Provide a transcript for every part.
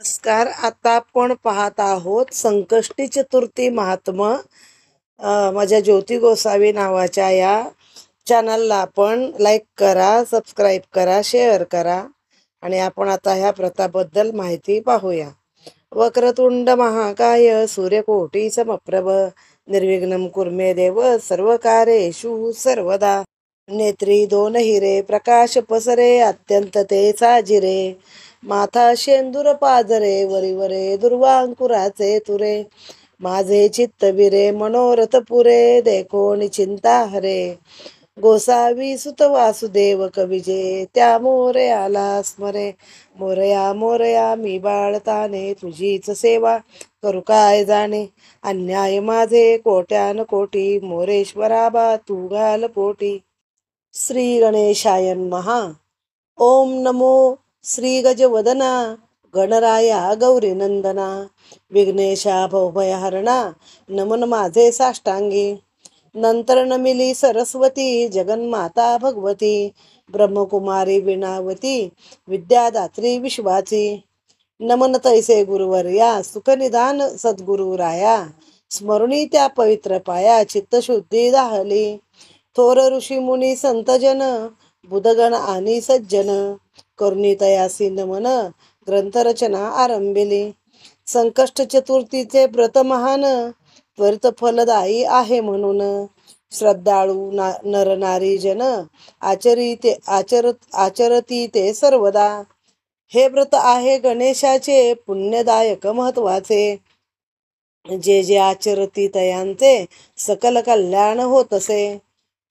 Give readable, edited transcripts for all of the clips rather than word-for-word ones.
नमस्कार. आता आपण पाहत आहोत संकष्टी चतुर्थी महात्म्य. माझ्या ज्योती गोसावी नावाच्या या चॅनलला आपण लाईक करा, सबस्क्राईब करा, शेअर करा. आणि आपण आता ह्या व्रताबद्दल माहिती पाहूया. वक्रतुंड महाकाय सूर्यकोटी समप्रभ निर्विघ्नं कुर्मे देव सर्वकार्येषु सर्वदा. नेत्री दोन हिरे प्रकाश पसरे अत्यंत ते साजिरे. माथा शेंदूर पाजरे वरीवरे दुर्वांकुराचे तुरे. माझे चित्त विरे मनोरथ पुरे देखो निचिंता हरे. गोसावी सुत वासुदेव कविजे त्या मोरयाला स्मरे. मोरया मोरया मी बाळताने तुझीच सेवा करू काय जाणे. अन्याय माझे कोट्यान कोटी मोरेश्वरा बा तू घाल पोटी. श्री गणेशाय नमः. ओम नमो श्री गजवदना गणराया गौरी नंदना. विघ्नेशा भवभयहरणा नमन माझे साष्टांगी. नंतर नमिली सरस्वती जगन्माता भगवती. ब्रह्मकुमारी विणावती विद्यादात्री विश्वाची. नमन तैसे गुरुवर्या सुखनिदान सद्गुरुराया. स्मरुणी त्या पवित्र पाया चित्तशुद्धी दाहली. थोर ऋषी मुनी संतजन बुधगण आणि सज्जन. करुणी तयासी नमन ग्रंथरचना आरंभिली. संकष्ट चतुर्थीचे व्रत महान त्वरित फलदायी आहे म्हणून. श्रद्धाळू नर नारी जन आचरती ते सर्वदा. हे व्रत आहे गणेशाचे पुण्यदायक महत्वाचे. जे जे आचरती तयांचे सकल कल्याण होत असे.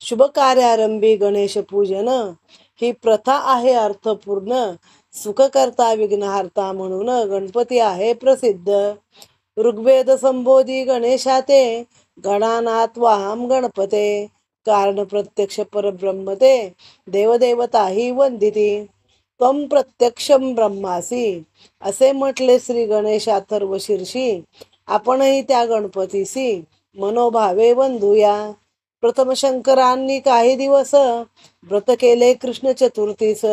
शुभ कार्यारंभी गणेश पूजन ही प्रथा आहे अर्थपूर्ण. सुखकर्ता विघ्नहर्ता म्हणून गणपती आहे प्रसिद्ध. ऋग्वेद संबोधी गणेशाते गणानात वाहम गणपते. कारण प्रत्यक्ष परब्रह्म ते देवदेवताही वंदिती. त्वं प्रत्यक्षम ब्रह्मासी असे म्हटले श्री गणेश अथर्व शीर्षी. आपणही त्या गणपतीसी मनोभावे वंदूया. प्रथम शंकरांनी काही दिवस व्रत केले कृष्ण चतुर्थीस.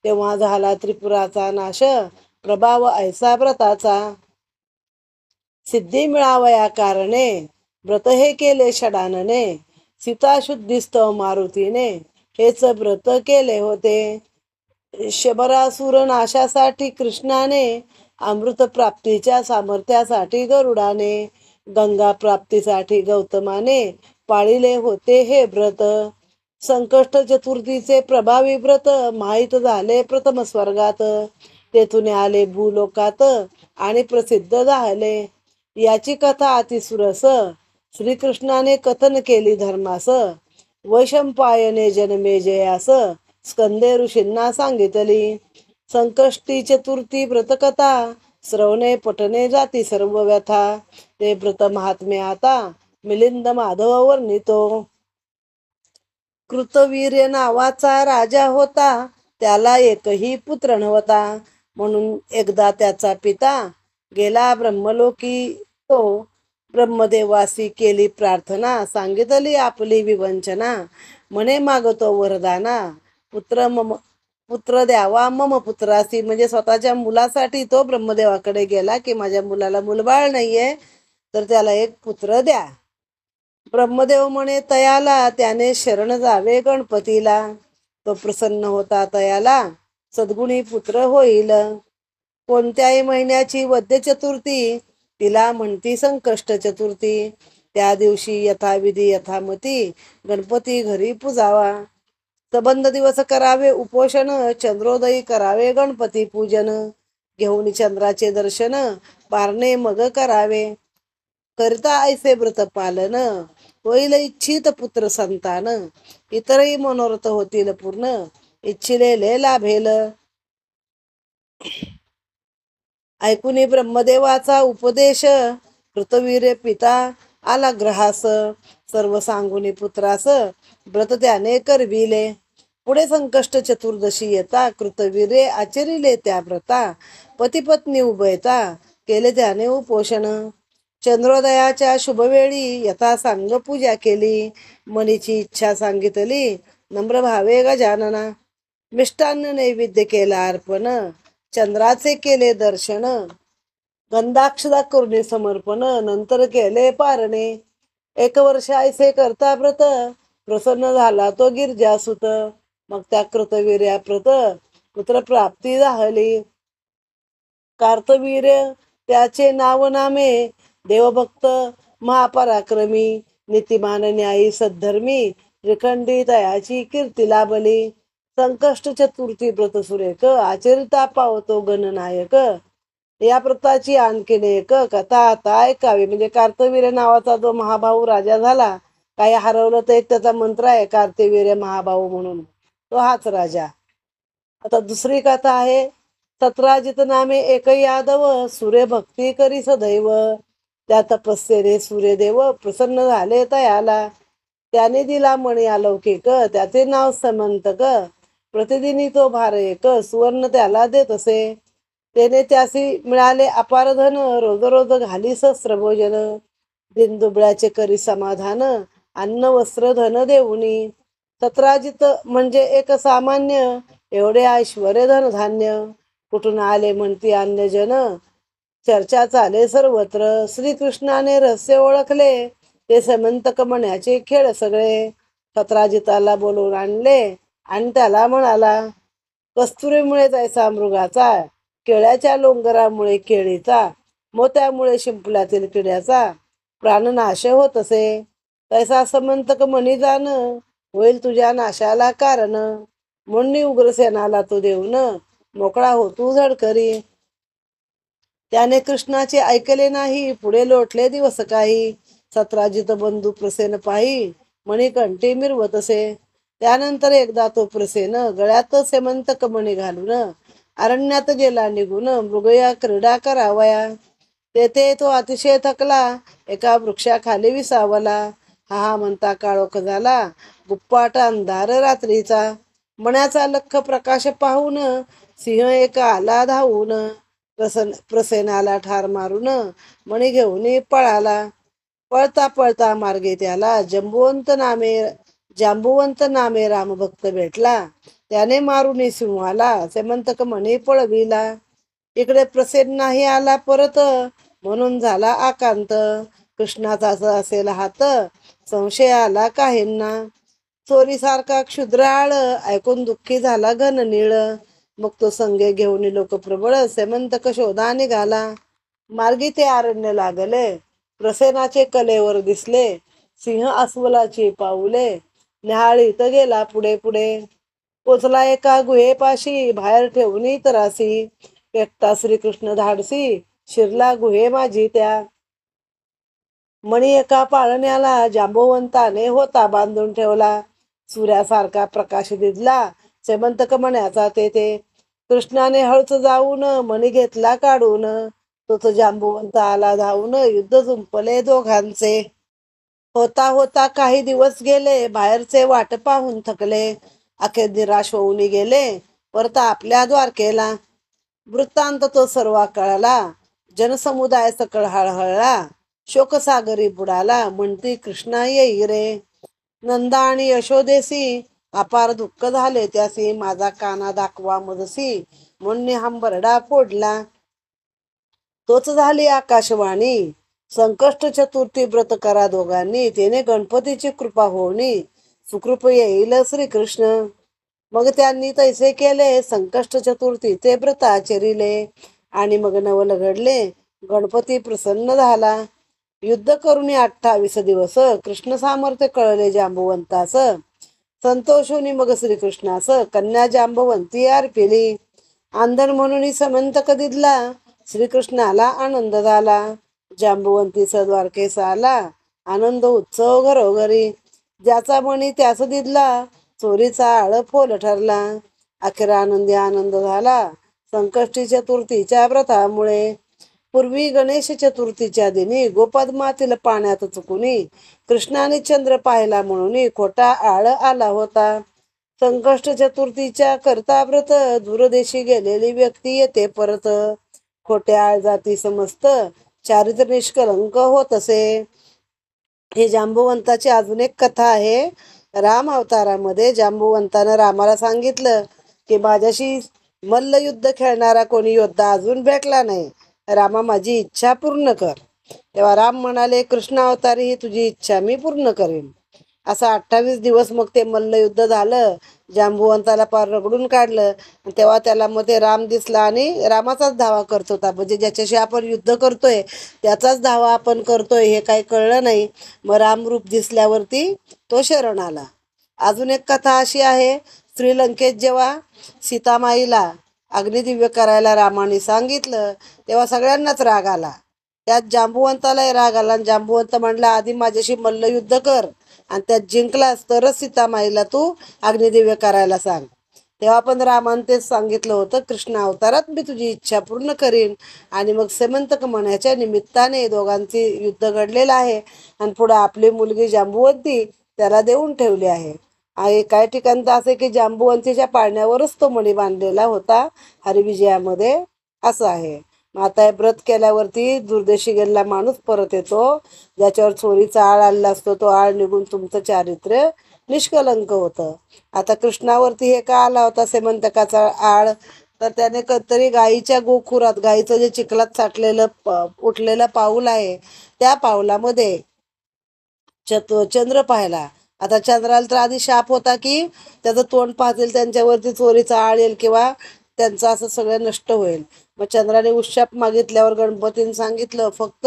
तेव्हा झाला त्रिपुराचा नाश प्रभाव ऐसा व्रताचा. सिद्धी मिळावया कारणे व्रत हे केले षडानने. सीता शुद्धीस्तव मारुतीने हेच व्रत केले होते. शबरासुर नाशासाठी कृष्णाने. अमृत प्राप्तीच्या सामर्थ्यासाठी गरुडाने. गंगा प्राप्तीसाठी गौतमाने पाळिले होते हे व्रत. संकष्ट चतुर्थीचे प्रभावी व्रत माहीत झाले प्रथम स्वर्गात. तेथून आले भूलोकात आणि प्रसिद्ध झाले. याची कथा अतिसुरस श्रीकृष्णाने कथन केली धर्मास. वैशंपायने जन्मेजयास स्कंदे ऋषींना सांगितली. संकष्टी चतुर्थी व्रतकथा श्रवणे पठणे जाती सर्व व्यथा. ते व्रत महात्म्य आता मिलिंद माधव वर्णितो. कृतवीर्य नावाचा राजा होता. त्याला एकही पुत्र नव्हता. म्हणून एकदा त्याचा पिता गेला ब्रह्मलोकी. तो ब्रह्मदेवासी केली प्रार्थना. सांगितली आपली विवंचना. म्हणे मागतो वरदाना. पुत्र द्यावा मम पुत्रासी. म्हणजे स्वतःच्या मुलासाठी तो ब्रह्मदेवाकडे गेला की माझ्या मुलाला मुलबाळ नाहीये तर त्याला एक पुत्र द्या. ब्रह्मदेव म्हणे तयाला त्याने शरण जावे गणपतीला. तो प्रसन्न होता तयाला सद्गुणी पुत्र होईल. कोणत्याही महिन्याची वद्य चतुर्थी तिला म्हणती संकष्ट चतुर्थी. त्या दिवशी यथाविधी यथामती गणपती घरी पुजावा. सबंध दिवस करावे उपोषण. चंद्रोदयी करावे गणपती पूजन. घेऊन चंद्राचे दर्शन पारणे मग करावे. करता ऐसे व्रत पालन होईल इच्छित पुत्र संतान. इतरही मनोरथ होतील पूर्ण इच्छिलेले लाभेल. ऐकुनी ब्रह्मदेवाचा उपदेश कृतवीर्य पिता आला ग्रहास. सर्व सांगुनी पुत्रास व्रत त्याने करविले. पुढे संकष्ट चतुर्दशी येता कृतवीर्य आचरिले त्या व्रता. पतिपत्नी उभयता केले त्याने उपोषण. चंद्रोदयाच्या शुभवेळी यथा सांग पूजा केली. मनीची इच्छा सांगितली नम्र भावे गजानना. मिष्टान्न नैवेद्य केला अर्पण. चंद्राचे केले दर्शन, गंधाक्षदा करुणे समर्पण, नंतर केले पारणे. 1 वर्ष ऐसे करता व्रत, प्रसन्न झाला तो गिरजासुत. मग त्या कृतवीर्याप्रत पुत्र प्राप्ती झाली. कार्तवीर्य त्याचे नाव नामे, देवभक्त महापराक्रमी, नीतिमान न्यायी सद्धर्मी, श्रीखंडी तयाची कीर्ती लाभली. संकष्ट चतुर्थी व्रत सुरेख, आचरिता पावतो गणनायक. या व्रताची आणखीन एक कथा आता ऐकावी. म्हणजे कार्तवीर्य नावाचा जो महाभाऊ राजा झाला, काही हरवलं तर एक त्याचा मंत्र आहे कार्तवीर्य महाभाऊ म्हणून, तो हाच राजा. आता दुसरी कथा आहे. सतराजित नामे एक यादव, सूर्य भक्ती करी सदैव. त्या तपस्येने सूर्यदेव प्रसन्न झाले तयाला. त्याने दिला मणी अलौकिक, त्याचे नाव समंतक. प्रतिदिनी तो भार एक, सुवर्ण त्याला देत असे. त्याने त्यासी मिळाले अपार धन, रोज रोज घाली सहस्र भोजन. दिनदुबळ्याचे करी समाधान, अन्न वस्त्र धन देऊनी. सतराजित म्हणजे एक सामान्य, एवढे ऐश्वर्य धनधान्य. कुठून आले म्हणती अन्यजन, चर्चा चाले सर्वत्र. श्रीकृष्णाने रहस्य ओळखले, ते समंतक मण्याचे खेळ सगळे. सतराजिताला बोलवून आणले आणि त्याला म्हणाला, कस्तुरीमुळे जायचा मृगाचा, केळ्याच्या लोंगरामुळे केळीचा, मोत्यामुळे शिंपल्यातील किड्याचा प्राणनाश होत असे. तैसा समंतक मणी जाण, होईल तुझ्या नाशाला कारण. म्हणून उग्रसेनाला तो देऊन, मोकळा होतू झडकरी. त्याने कृष्णाचे ऐकले नाही, पुढे लोटले दिवस काही. सतराजित बंधू प्रसेन पाही, मणिकंठी मिरवत असे. त्यानंतर एकदा तो प्रसेन गळ्यात सेमंतक मणी घालून अरण्यात गेला निघून, मृगया क्रीडा करावया. तेथे तो अतिशय थकला, एका वृक्षाखाली विसावला. हा म्हणता काळोख झाला, गुप्पाट अंधार रात्रीचा. मण्याचा लख प्रकाश पाहून, सिंह एका आला धावून. प्रसेनाला ठार मारून, मणी घेऊन पळाला. पळता पळता मार्गे त्याला जांबुवंत नामे रामभक्त भेटला. त्याने मारून सिंहाला सेमंतक मणी पळविला. इकडे प्रसेन नाही आला परत, म्हणून झाला आकांत. कृष्णाचा असेल हात, संशय आला काहींना. चोरीसारखा क्षुद्राळ ऐकून दुःखी झाला घननीळ. मग तो संगे घेऊन लोक प्रबळ, सेमंतक शोधा निघाला. मार्गी ते अरण्य लागले, प्रसेनाचे कलेवर दिसले. सिंह अस्वलाची पाऊले, न्याहाळीत गेला पुढे पुढे. पोचला एका गुहेपाशी, बाहेर ठेवून तरासी. एकटा श्रीकृष्ण धाडसी, शिरला गुहे माझी त्या. मणी एका पाळण्याला जांबवंताने होता बांधून ठेवला. सूर्यासारखा प्रकाश दिसला सेमंतक मण्याचा तेथे. कृष्णाने हळूच जाऊन मणी घेतला काढून. तोच जांबुवंत आला धावून, युद्ध जुंपले दोघांचे. होता होता काही दिवस गेले, बाहेरचे वाट पाहून थकले. अखेर निराश होऊन गेले, परत आपल्या द्वारकेला. वृत्तांत तो सर्व कळला, जनसमुदाय सकळ हळहळला. शोकसागरी बुडाला, म्हणती कृष्णा येई रे. नंदा आणि यशोदेसी अपार दुःख झाले त्यासी. माझा काना दाखवा मजसी, म्हणून हंबरडा फोडला. तोच झाली आकाशवाणी, संकष्ट चतुर्थी व्रत करा दोघांनी. त्याने गणपतीची कृपा होणी, सुकृप येईल श्रीकृष्ण. मग त्यांनी तैसे केले, संकष्ट चतुर्थी ते व्रत आचरिले. आणि मग नवल घडले, गणपती प्रसन्न झाला. युद्ध करून 28 दिवस कृष्ण सामर्थ्य कळले जांबुवंतास. संतोषोनी मग श्रीकृष्णास कन्या जांबवंती अर्पिली. आंधण म्हणून समंतक दिदला, श्रीकृष्णाला आनंद झाला. जांबुवंतीस द्वारकेस आला, आनंद उत्सव घरोघरी. ज्याचा मणी त्यास दिदला, चोरीचा आळ फोल ठरला. अखेर आनंदी आनंद झाला संकष्टी चतुर्थीच्या व्रतामुळे. पूर्वी गणेश चतुर्थीच्या दिनी गोपद्मातील पाण्यात चुकुनी कृष्णाने चंद्र पाहिला म्हणून खोटा आळ आला होता. संकष्ट चतुर्थीच्या करता व्रत, दूरदेशी गेलेली व्यक्ती येते परत. खोट्या आळ जाती समस्त, चारित्र निष्कलंक होत असे. हे जांबुवंताची अजून एक कथा आहे. राम अवतारामध्ये जांबुवंतानं रामाला सांगितलं की माझ्याशी मल्लयुद्ध खेळणारा कोणी योद्धा अजून भेटला नाही. रामा, माझी इच्छा पूर्ण कर. तेव्हा राम म्हणाले, कृष्ण अवतारी ही तुझी इच्छा मी पूर्ण करेन. असं 28 दिवस मग ते मल्लयुद्ध झालं. जांबुवंताला पार रगडून काढलं. तेव्हा त्याला मध्ये राम दिसला आणि रामाचाच धावा करत होता. म्हणजे ज्याच्याशी आपण युद्ध करतोय त्याचाच धावा आपण करतोय हे काही कळलं नाही. मग रामरूप दिसल्यावरती तो शरण आला. अजून एक कथा अशी आहे, श्रीलंकेत जेव्हा सीतामाईला अग्निदिव्य करायला रामाने सांगितलं तेव्हा सगळ्यांनाच राग आला. त्यात जांबुवंतालाही राग आला आणि जांबुवंत म्हणला, आधी माझ्याशी मल्लयुद्ध कर आणि त्यात जिंकलास तरच सीतामाईला तू अग्निदिव्य करायला सांग. तेव्हा पण रामाने तेच सांगितलं होतं, कृष्ण अवतारात मी तुझी इच्छा पूर्ण करीन. आणि मग सेमंतक म्हणायच्या निमित्ताने दोघांचे युद्ध घडलेलं आहे आणि पुढे आपली मुलगी जांबुवंती त्याला देऊन ठेवली आहे. आणि काही ठिकाणी तर असे की जांबुवंतीच्या पाळण्यावरच तो मणी बांधलेला होता हरिविजयामध्ये, असं आहे. मग आता हे व्रत केल्यावरती दुर्देशी गेलेला माणूस परत येतो. ज्याच्यावर चोरीचा आळ आलेला असतो तो आळ निघून तुमचं चारित्र्य निष्कलंक होतं. आता कृष्णावरती हे का आला होता सेमंतकाचा आळ, तर त्याने कधीतरी गाईच्या गोखुरात, गाईचं जे चिखलात साठलेलं उठलेलं पाऊल आहे त्या पाऊलामध्ये चंद्र पाहिला. आता चंद्राला तर आधी शाप होता की त्याचं तोंड पाहतील त्यांच्यावरती चोरीचा आळ येईल किंवा त्यांचं असं सगळं नष्ट होईल. मग चंद्राने उशाप मागितल्यावर गणपतीने सांगितलं, फक्त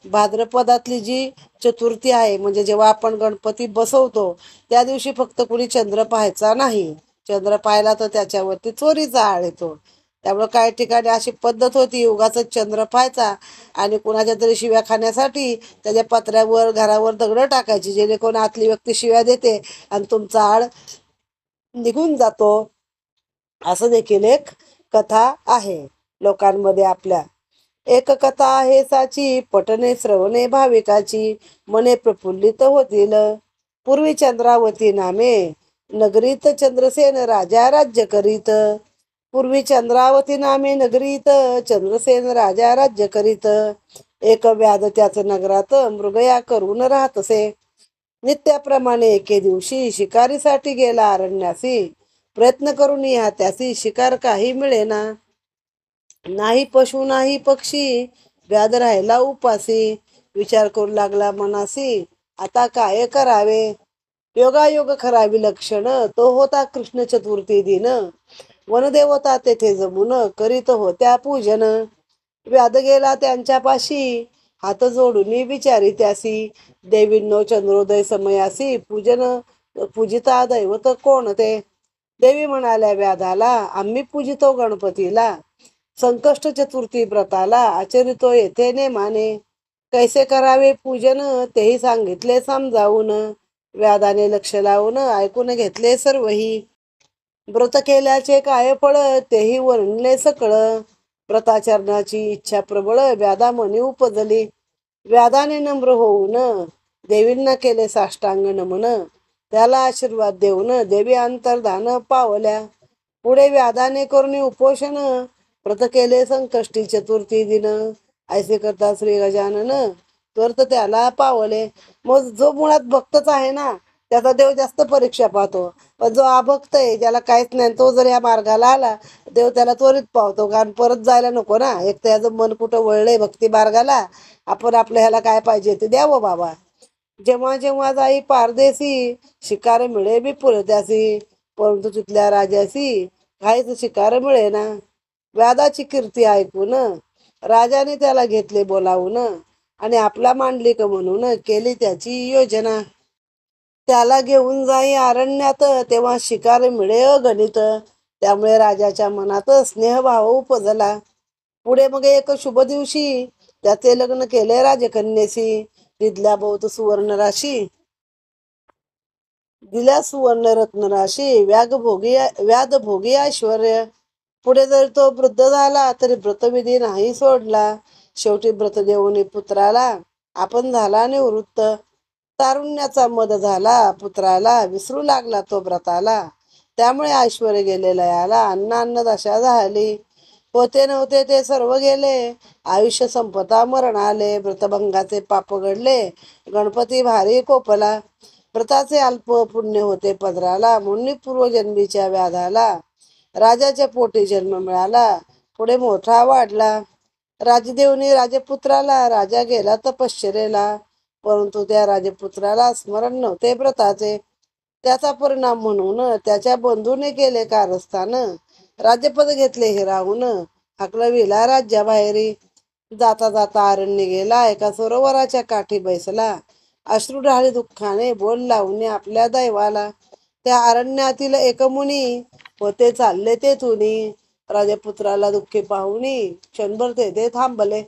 भाद्रपदातली जी चतुर्थी आहे म्हणजे जेव्हा आपण गणपती बसवतो त्या दिवशी फक्त कुणी चंद्र पाहायचा नाही. चंद्र पाहिला तर त्याच्यावरती चोरीचा आळ येतो. त्यामुळे काही ठिकाणी अशी पद्धत होती, उगाच चंद्र पाहायचा आणि कुणाच्या तरी शिव्या खाण्यासाठी त्याच्या पत्र्यावर घरावर दगड टाकायची, जेणेकरून आतली व्यक्ती शिव्या देते आणि तुमचा आळ निघून जातो. असं देखील एक कथा आहे लोकांमध्ये आपल्या. एक कथा आहे साची, पठणे श्रवणे भाविकाची, मने प्रफुल्लित होतील. पूर्वी चंद्रावती नामे, नगरीत चंद्रसेन राजा राज्य करीत. पूर्वी चंद्रावती नामे नगरीत, चंद्रसेन राजा राज्य करीत. एक व्याध त्याच नगरात, मृगया करून राहतसे. नित्याप्रमाणे एके दिवशी शिकारीसाठी गेला अरण्यासी. प्रयत्न करून या त्यासी शिकार काही मिळेना. नाही पशु नाही पक्षी, व्याध राहिला उपासी. विचार करू लागला मनासी, आता काय करावे. योगायोग खरावी लक्षण, तो होता कृष्ण चतुर्थी दिन. वनदेवता तेथे जमून करीत होत्या पूजन. व्याध गेला त्यांच्यापाशी, हात जोडून विचारी त्यासी. देवींनो चंद्रोदय समयासी, पूजिता दैवत कोण ते. देवी म्हणाल्या व्याधाला, आम्ही पूजितो गणपतीला. संकष्ट चतुर्थी व्रताला आचरितो येथे नेमाने. कैसे करावे पूजन तेही सांगितले समजावून. व्याधाने लक्ष लावून ऐकून घेतले सर्वही. व्रत केल्याचे काय फळ तेही वर्णले सकळ. व्रताचरणाची इच्छा प्रबळ व्याधा मनी उपजली. व्याधाने नम्र होऊन देवींना केले साष्टांग नमन. त्याला आशीर्वाद देऊन देवी अंतर्धान पावल्या. पुढे व्याधाने करून उपोषण, व्रत केले संकष्टी चतुर्थी दिन. ऐसे करता श्री गजानन तर त्याला पावले. मग जो मुळात भक्तच आहे ना त्याचा देव जास्त परीक्षा पाहतो. पण जो अभक्त आहे, ज्याला काहीच नाही, तो जर या मार्गाला आला देव त्याला त्वरित पावतो. कारण परत जायला नको ना. एक तर याचं मन कुठं वळलंय भक्ती मार्गाला, आपण आपल्या ह्याला काय पाहिजे ते द्यावं बाबा. जेव्हा जेव्हा जाई पारदेशी, शिकार मिळे विपुल त्यासी. परंतु तिथल्या राजासी काहीच शिकार मिळेना. व्याधाची कीर्ती ऐकून राजाने त्याला घेतले बोलावून आणि आपला मांडलिक म्हणून केली त्याची योजना. त्याला घेऊन जाई अरण्यात, तेव्हा शिकार मिळे अगणित. त्यामुळे राजाच्या मनात स्नेहभाव उपजला. पुढे मग एक शुभ दिवशी त्याचे लग्न केले राजकन्येशी. तिथल्या बहुत सुवर्ण राशी दिल्या सुवर्ण रत्न राशी. व्याध भोगी ऐश्वर्य. पुढे जर तो वृद्ध झाला तरी व्रतविधी नाही सोडला. शेवटी व्रत देऊन पुत्राला आपण झाला निवृत्त. तारुण्याचा मद झाला पुत्राला, विसरू लागला तो व्रताला. त्यामुळे ऐश्वर गेलेला याला, अन्न दशा झाली. होते नव्हते ते सर्व गेले, आयुष्य संपता मरण आले. व्रतभंगाचे पाप घडले, गणपती भारी कोपला. व्रताचे अल्प पुण्य होते पदराला, म्हणून पूर्वजन्मीच्या व्याधाला राजाच्या पोटी जन्म मिळाला. पुढे मोठा वाढला. राजदेवनी राजपुत्राला, राजा गेला तपश्चर्येला. परंतु त्या राजपुत्राला स्मरण नव्हते व्रताचे. त्याचा परिणाम म्हणून त्याच्या बंधूने केले कारस्थान. राज्यपद घेतले हिरावून, हाकलविला राज्याबाहेरी. जाता जाता अरण्य गेला, एका सरोवराच्या काठी बैसला. अश्रू ढाळी दुःखाने बोल लावून आपल्या दैवाला. त्या अरण्यातील एक मुनी होते चालले तेथुनी. राजपुत्राला दुःखी पाहुनी क्षणभर ते थांबले.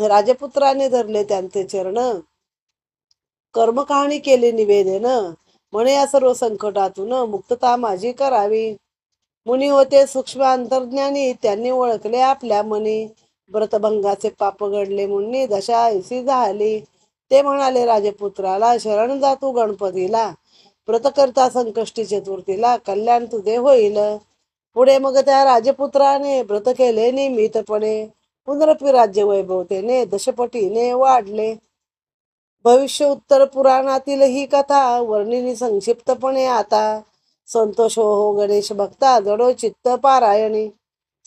राजपुत्राने धरले त्यांचे चरण, कर्मकहाणी केली निवेदन. म्हणे या सर्व संकटातून मुक्तता माझी करावी. मुनी होते सूक्ष्म अंतर्ज्ञानी, त्यांनी ओळखले आपल्या मनी. व्रतभंगाचे पाप घडले मुनी, दशा ऐसी झाली. ते म्हणाले राजपुत्राला, शरण जा तू गणपतीला. व्रत करता संकष्टी चतुर्थीला, कल्याण तुझे होईल. पुढे मग त्या राजपुत्राने व्रत केले नियमितपणे. पुनरपी राज्य वैभवतेने दशपटीने वाढले. भविष्य उत्तर पुराणातील ही कथा वर्णिनी संक्षिप्तपणे आता. संतोष हो गणेश भक्ता, जडो चित्त पारायणी.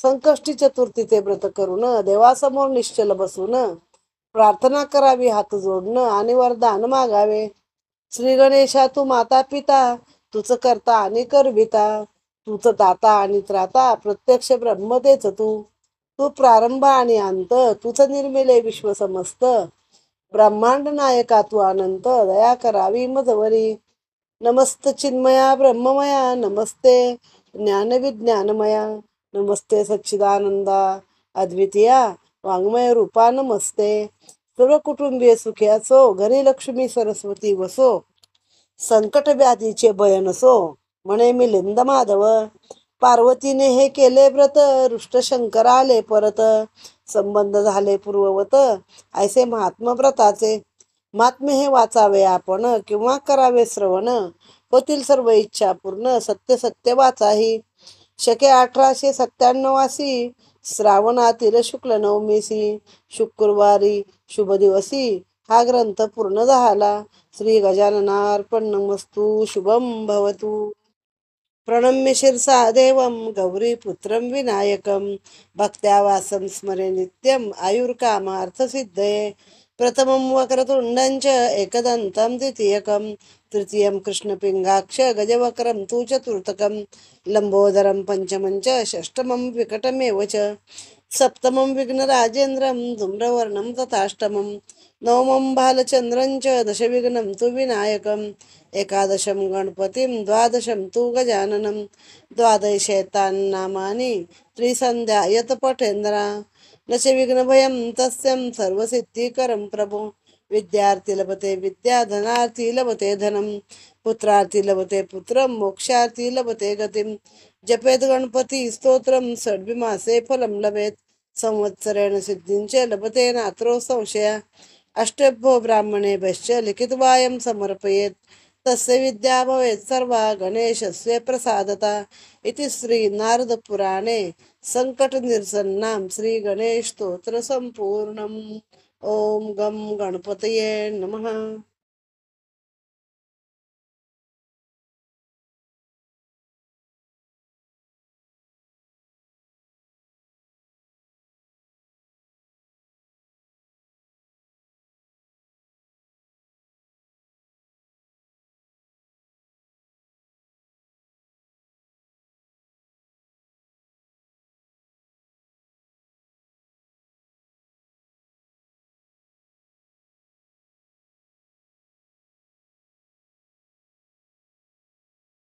संकष्टी चतुर्थीचे व्रत करून देवासमोर निश्चल बसून प्रार्थना करावी हात जोडून आणि वरदान मागावे. श्री गणेशा तू माता पिता, तुच करता आणि करविता. तूच दाता आणि त्राता, प्रत्यक्ष ब्रह्म तेच तू. तू प्रारंभ आणि अंत, तूच निर्मिले विश्व समस्त. ब्रह्मांड नायका तू अनंत, दया करावी मजवरी. नमस्त चिन्मया ब्रह्ममया, नमस्ते ज्ञान विज्ञानमया. नमस्ते सच्चिदानंदा अद्वितीया, वाङ्मय रूपा नमस्ते. सर्व कुटुंबीय सुखी असो, घरी लक्ष्मी सरस्वती वसो. संकट व्याधीचे भय नसो, म्हणे मिलिंद माधव. पार्वतीने हे केले व्रत, रुष्ट शंकर आले परत. संबंध झाले पूर्ववत, ऐसे महात्म व्रताचे. महात्मे हे वाचावे आपण, किंवा करावे श्रवण. होतील सर्व इच्छा पूर्ण, सत्य सत्य वाचाही. शके 1897 श्रावणातील शुक्ल नवमीसी, शुक्रवारी शुभ दिवसी हा ग्रंथ पूर्ण झाला. श्री गजाननार्पणमस्तु. शुभम भवतु. प्रणम्य शिरसा देवं गौरीपुत्रं विनायकं, भक्त्या वासं स्मरे नित्यं आयुर्कामार्थसिद्धये. प्रथमं वक्रतुण्डं च एकदन्तं द्वितीयकं, तृतीयं कृष्णपिङ्गाक्ष गजवक्रं तु चतुर्थकं, लम्बोदरं पंचमं च षष्ठमं विकटमेव च, सप्तमं विघ्नराजेन्द्रं धूम्रवर्णं तथाष्टमं, नवमं बालचन्द्रं च दशविघ्नं तु विनायकं, एकादशं गणपतिं द्वादशं तु गजाननं, द्वादशैतान्नामानि त्रिसन्ध्यायत पठेन्द्रा. न च विघ्नभयं तस्यं सर्वसिद्धिकरं प्रभो. विद्यार्थी लभते विद्या, धनार्थी लभते धनं, पुत्रार्थी लभते पुत्रं, मोक्षार्थी लभते गतिं. जपेत गणपती स्तोत्रं षड्भिमासे फलं लभेत, संवत्सरेण सिद्धिंच लभते नात्रो संशया. अष्टभ्यो ब्राह्मणेभ्यश्च लिखित्वायं समर्पयेत्, तस्य विद्या भवेत् सर्वा गणेशस्य प्रसादता. इति श्री नारद पुराणे संकट निरसन्नाम श्री गणेश स्तोत्र संपूर्णम. ओम गम गणपतये नमः.